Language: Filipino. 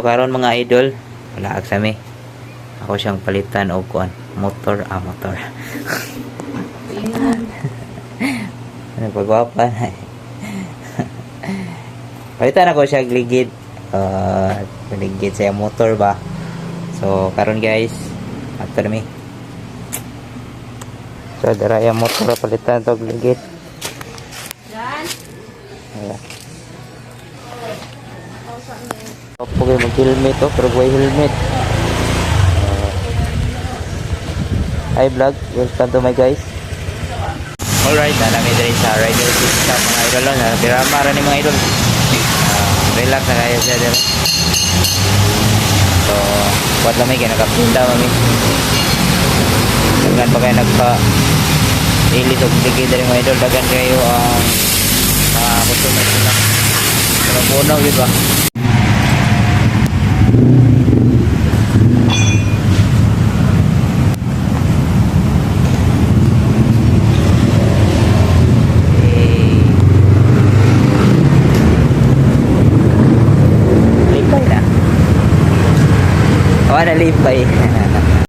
Karon mga idol, wala sa mi. Ako siyang palitan og kuan, motor. Ano pagwapa na. Palitan ako siya ligid. Ligid sa motor ba. So karon guys, after mi. So dara yung motor palitan to ligid. Yan. Pagay mag-helmet pero way helmet. Hi vlog, welcome to my guys. Alright, namin din sa rider system mga idol na pirama rin mga idol. Relax na kayo siya dito. So, buat lamay kayo nakapinda mami. Dagan pa kayo nagpa-ilis o bigay din mga idol. Dagan kayo ang customer sila. Pero puno, diba? Lipay.